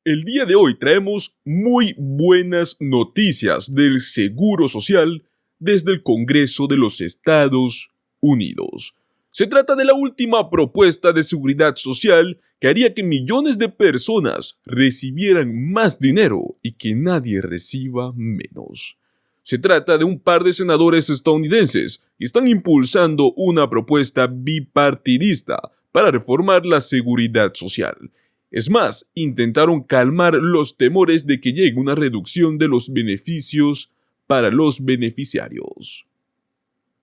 El día de hoy traemos muy buenas noticias del Seguro Social desde el Congreso de los Estados Unidos. Se trata de la última propuesta de seguridad social que haría que millones de personas recibieran más dinero y que nadie reciba menos. Se trata de un par de senadores estadounidenses que están impulsando una propuesta bipartidista para reformar la seguridad social. Es más, intentaron calmar los temores de que llegue una reducción de los beneficios para los beneficiarios.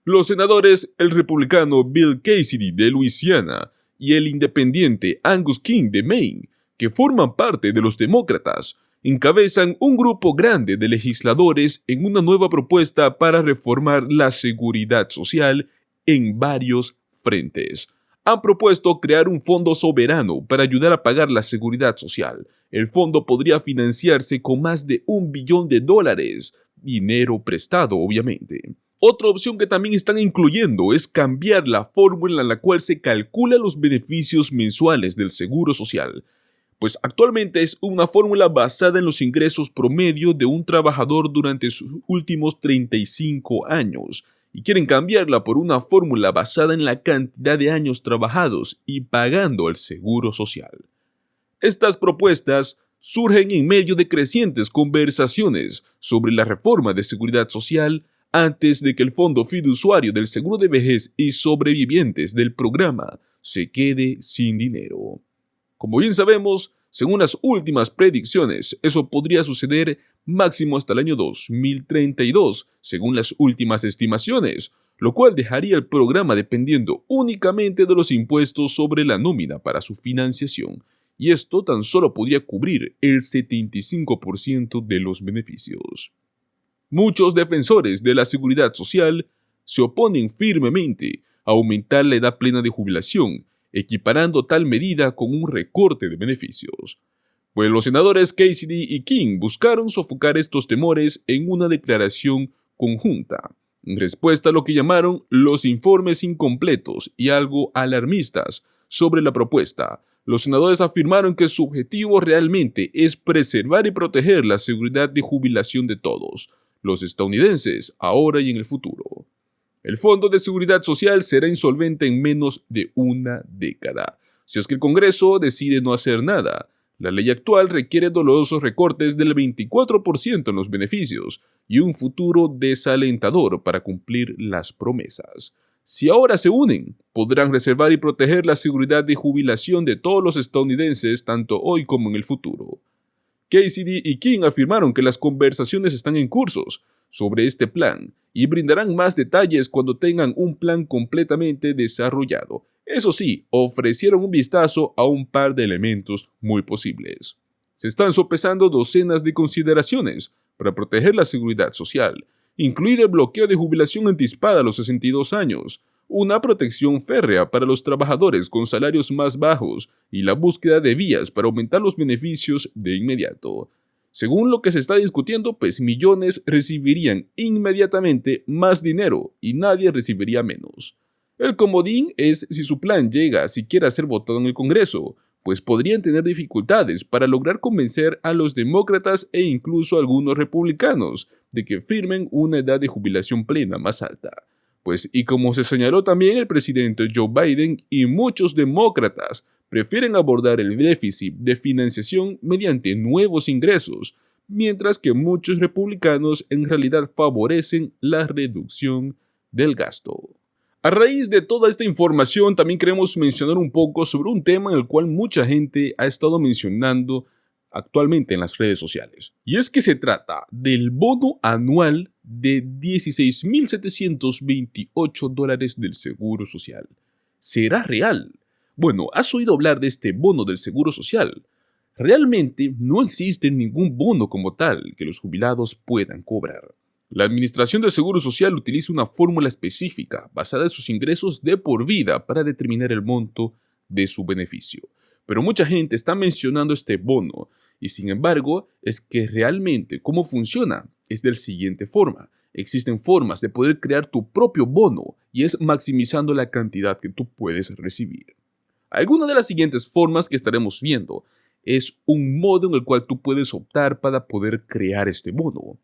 Los senadores, el republicano Bill Cassidy de Luisiana y el independiente Angus King de Maine, que forman parte de los demócratas, encabezan un grupo grande de legisladores en una nueva propuesta para reformar la seguridad social en varios frentes. Han propuesto crear un fondo soberano para ayudar a pagar la seguridad social. El fondo podría financiarse con más de $1 billón, dinero prestado obviamente. Otra opción que también están incluyendo es cambiar la fórmula en la cual se calculan los beneficios mensuales del Seguro Social, pues actualmente es una fórmula basada en los ingresos promedio de un trabajador durante sus últimos 35 años, y quieren cambiarla por una fórmula basada en la cantidad de años trabajados y pagando el Seguro Social. Estas propuestas surgen en medio de crecientes conversaciones sobre la reforma de seguridad social antes de que el Fondo Fiduciario del Seguro de Vejez y sobrevivientes del programa se quede sin dinero. Como bien sabemos, según las últimas predicciones, eso podría suceder máximo hasta el año 2032, según las últimas estimaciones, lo cual dejaría el programa dependiendo únicamente de los impuestos sobre la nómina para su financiación, y esto tan solo podría cubrir el 75% de los beneficios. Muchos defensores de la seguridad social se oponen firmemente a aumentar la edad plena de jubilación, equiparando tal medida con un recorte de beneficios. Pues los senadores Cassidy y King buscaron sofocar estos temores en una declaración conjunta, en respuesta a lo que llamaron los informes incompletos y algo alarmistas sobre la propuesta. Los senadores afirmaron que su objetivo realmente es preservar y proteger la seguridad de jubilación de todos, los estadounidenses, ahora y en el futuro. El Fondo de Seguridad Social será insolvente en menos de una década, si es que el Congreso decide no hacer nada. La ley actual requiere dolorosos recortes del 24% en los beneficios y un futuro desalentador para cumplir las promesas. Si ahora se unen, podrán reservar y proteger la seguridad de jubilación de todos los estadounidenses tanto hoy como en el futuro. Cassidy y King afirmaron que las conversaciones están en curso sobre este plan y brindarán más detalles cuando tengan un plan completamente desarrollado. Eso sí, ofrecieron un vistazo a un par de elementos muy posibles. Se están sopesando docenas de consideraciones para proteger la seguridad social, incluido el bloqueo de jubilación anticipada a los 62 años, una protección férrea para los trabajadores con salarios más bajos y la búsqueda de vías para aumentar los beneficios de inmediato. Según lo que se está discutiendo, pues millones recibirían inmediatamente más dinero y nadie recibiría menos. El comodín es si su plan llega siquiera a ser votado en el Congreso, pues podrían tener dificultades para lograr convencer a los demócratas e incluso a algunos republicanos de que firmen una edad de jubilación plena más alta. Pues, y como se señaló también, el presidente Joe Biden y muchos demócratas prefieren abordar el déficit de financiación mediante nuevos ingresos, mientras que muchos republicanos en realidad favorecen la reducción del gasto. A raíz de toda esta información, también queremos mencionar un poco sobre un tema en el cual mucha gente ha estado mencionando actualmente en las redes sociales. Y es que se trata del bono anual de $16,728 del Seguro Social. ¿Será real? Bueno, ¿has oído hablar de este bono del Seguro Social? Realmente no existe ningún bono como tal que los jubilados puedan cobrar. La Administración del Seguro Social utiliza una fórmula específica basada en sus ingresos de por vida para determinar el monto de su beneficio. Pero mucha gente está mencionando este bono y sin embargo es que realmente cómo funciona es de la siguiente forma. Existen formas de poder crear tu propio bono y es maximizando la cantidad que tú puedes recibir. Algunas de las siguientes formas que estaremos viendo es un modo en el cual tú puedes optar para poder crear este bono.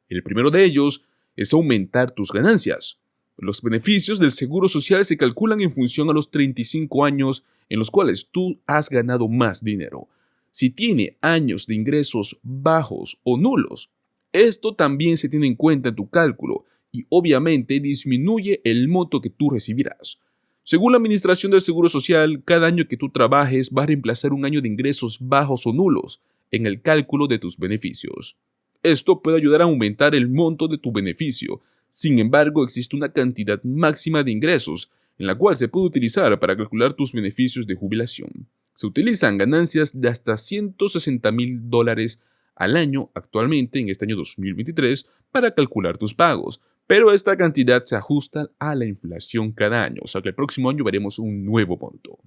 El primero de ellos es aumentar tus ganancias. Los beneficios del Seguro Social se calculan en función a los 35 años en los cuales tú has ganado más dinero. Si tiene años de ingresos bajos o nulos, esto también se tiene en cuenta en tu cálculo y obviamente disminuye el monto que tú recibirás. Según la Administración del Seguro Social, cada año que tú trabajes va a reemplazar un año de ingresos bajos o nulos en el cálculo de tus beneficios. Esto puede ayudar a aumentar el monto de tu beneficio. Sin embargo, existe una cantidad máxima de ingresos en la cual se puede utilizar para calcular tus beneficios de jubilación. Se utilizan ganancias de hasta $160,000 al año actualmente en este año 2023 para calcular tus pagos, pero esta cantidad se ajusta a la inflación cada año, o sea que el próximo año veremos un nuevo monto.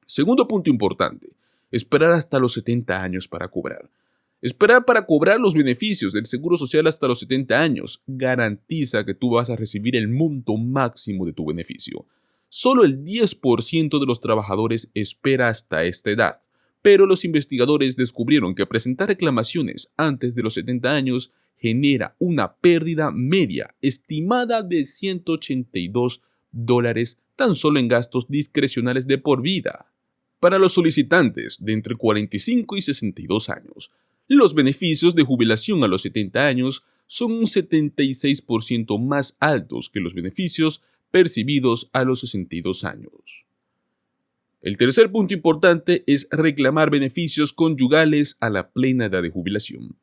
Segundo punto importante, esperar hasta los 70 años para cobrar. Esperar para cobrar los beneficios del Seguro Social hasta los 70 años garantiza que tú vas a recibir el monto máximo de tu beneficio. Solo el 10% de los trabajadores espera hasta esta edad, pero los investigadores descubrieron que presentar reclamaciones antes de los 70 años genera una pérdida media estimada de $182 tan solo en gastos discrecionales de por vida. Para los solicitantes de entre 45 y 62 años, los beneficios de jubilación a los 70 años son un 76% más altos que los beneficios percibidos a los 62 años. El tercer punto importante es reclamar beneficios conyugales a la plena edad de jubilación.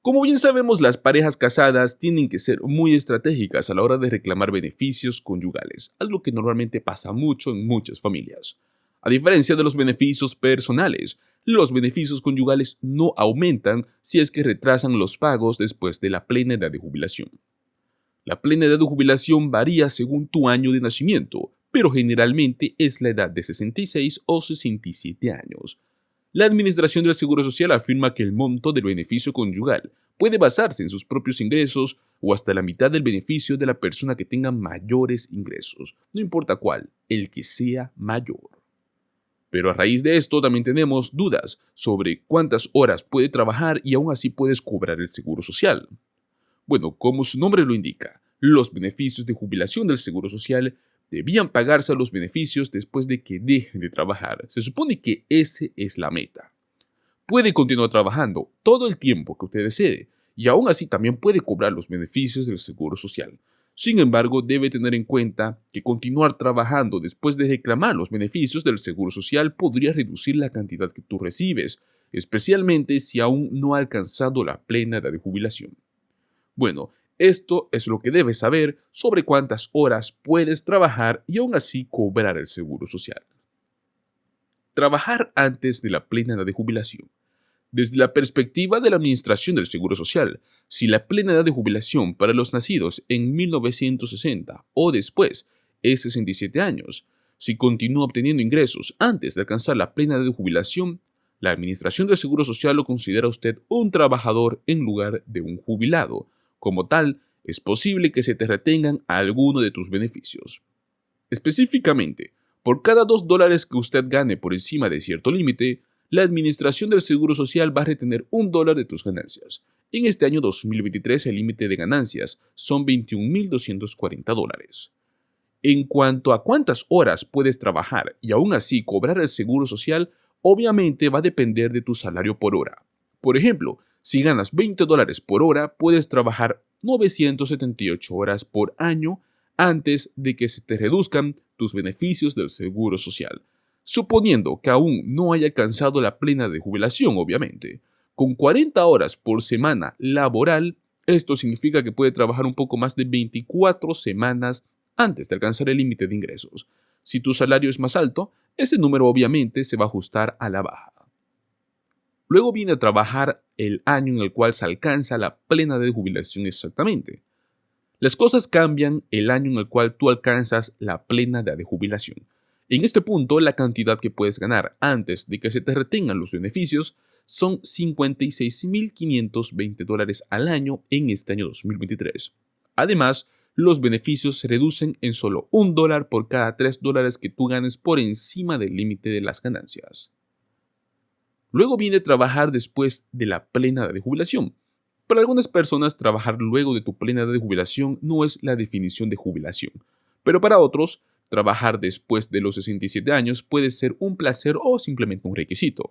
Como bien sabemos, las parejas casadas tienen que ser muy estratégicas a la hora de reclamar beneficios conyugales, algo que normalmente pasa mucho en muchas familias. A diferencia de los beneficios personales, los beneficios conyugales no aumentan si es que retrasan los pagos después de la plena edad de jubilación. La plena edad de jubilación varía según tu año de nacimiento, pero generalmente es la edad de 66 o 67 años. La Administración del Seguro Social afirma que el monto del beneficio conyugal puede basarse en sus propios ingresos o hasta la mitad del beneficio de la persona que tenga mayores ingresos, no importa cuál, el que sea mayor. Pero a raíz de esto también tenemos dudas sobre cuántas horas puede trabajar y aún así puedes cobrar el Seguro Social. Bueno, como su nombre lo indica, los beneficios de jubilación del Seguro Social debían pagarse a los beneficios después de que dejen de trabajar. Se supone que esa es la meta. Puede continuar trabajando todo el tiempo que usted desee y aún así también puede cobrar los beneficios del Seguro Social. Sin embargo, debe tener en cuenta que continuar trabajando después de reclamar los beneficios del Seguro Social podría reducir la cantidad que tú recibes, especialmente si aún no ha alcanzado la plena edad de jubilación. Bueno, esto es lo que debes saber sobre cuántas horas puedes trabajar y aún así cobrar el Seguro Social. Trabajar antes de la plena edad de jubilación. Desde la perspectiva de la Administración del Seguro Social, si la plena edad de jubilación para los nacidos en 1960 o después es 67 años, si continúa obteniendo ingresos antes de alcanzar la plena edad de jubilación, la Administración del Seguro Social lo considera a usted un trabajador en lugar de un jubilado. Como tal, es posible que se te retengan alguno de tus beneficios. Específicamente, por cada $2 que usted gane por encima de cierto límite, la Administración del Seguro Social va a retener $1 de tus ganancias. En este año 2023 el límite de ganancias son $21,240. En cuanto a cuántas horas puedes trabajar y aún así cobrar el Seguro Social, obviamente va a depender de tu salario por hora. Por ejemplo, si ganas $20 por hora, puedes trabajar 978 horas por año antes de que se te reduzcan tus beneficios del Seguro Social. Suponiendo que aún no haya alcanzado la plena de jubilación, obviamente. Con 40 horas por semana laboral, esto significa que puede trabajar un poco más de 24 semanas antes de alcanzar el límite de ingresos. Si tu salario es más alto, ese número obviamente se va a ajustar a la baja. Luego viene a trabajar el año en el cual se alcanza la plena edad de jubilación exactamente. Las cosas cambian el año en el cual tú alcanzas la plena edad de jubilación. En este punto, la cantidad que puedes ganar antes de que se te retengan los beneficios son $56,520 al año en este año 2023. Además, los beneficios se reducen en solo $1 por cada $3 que tú ganes por encima del límite de las ganancias. Luego viene trabajar después de la plena edad de jubilación. Para algunas personas, trabajar luego de tu plena edad de jubilación no es la definición de jubilación, pero para otros, trabajar después de los 67 años puede ser un placer o simplemente un requisito.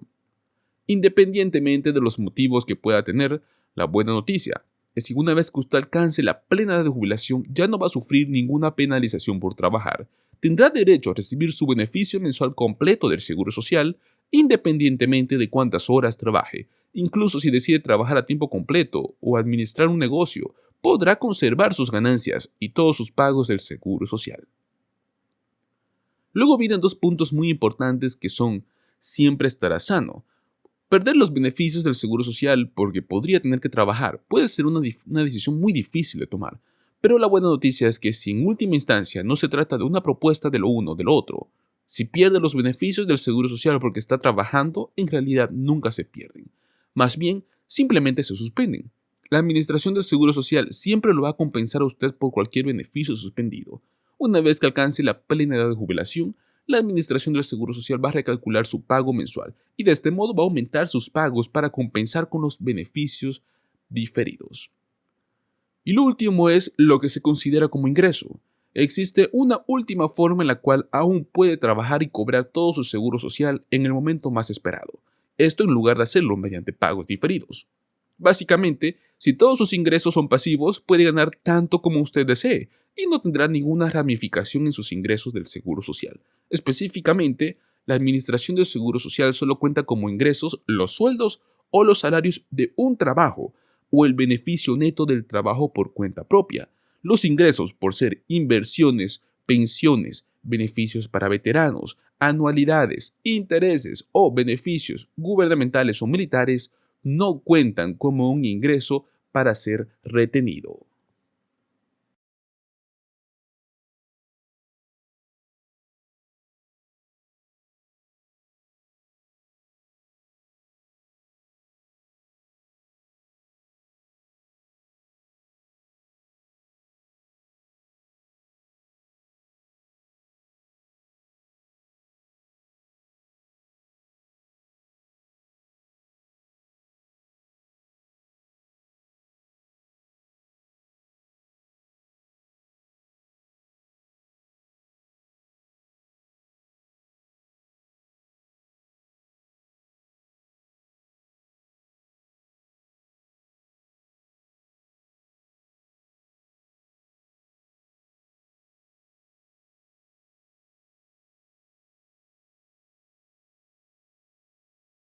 Independientemente de los motivos que pueda tener, la buena noticia es que una vez que usted alcance la plena edad de jubilación ya no va a sufrir ninguna penalización por trabajar. Tendrá derecho a recibir su beneficio mensual completo del Seguro Social, independientemente de cuántas horas trabaje. Incluso si decide trabajar a tiempo completo o administrar un negocio, podrá conservar sus ganancias y todos sus pagos del Seguro Social. Luego vienen dos puntos muy importantes que son: siempre estará sano. Perder los beneficios del Seguro Social porque podría tener que trabajar puede ser una decisión muy difícil de tomar, pero la buena noticia es que si en última instancia no se trata de una propuesta de lo uno o de lo otro, si pierde los beneficios del Seguro Social porque está trabajando, en realidad nunca se pierden. Más bien, simplemente se suspenden. La Administración del Seguro Social siempre lo va a compensar a usted por cualquier beneficio suspendido. Una vez que alcance la plena edad de jubilación, la Administración del Seguro Social va a recalcular su pago mensual y de este modo va a aumentar sus pagos para compensar con los beneficios diferidos. Y lo último es lo que se considera como ingreso. Existe una última forma en la cual aún puede trabajar y cobrar todo su seguro social en el momento más esperado. Esto en lugar de hacerlo mediante pagos diferidos. Básicamente, si todos sus ingresos son pasivos, puede ganar tanto como usted desee y no tendrá ninguna ramificación en sus ingresos del Seguro Social. Específicamente, la Administración del Seguro Social solo cuenta como ingresos los sueldos o los salarios de un trabajo o el beneficio neto del trabajo por cuenta propia. Los ingresos por ser inversiones, pensiones, beneficios para veteranos, anualidades, intereses o beneficios gubernamentales o militares no cuentan como un ingreso para ser retenido.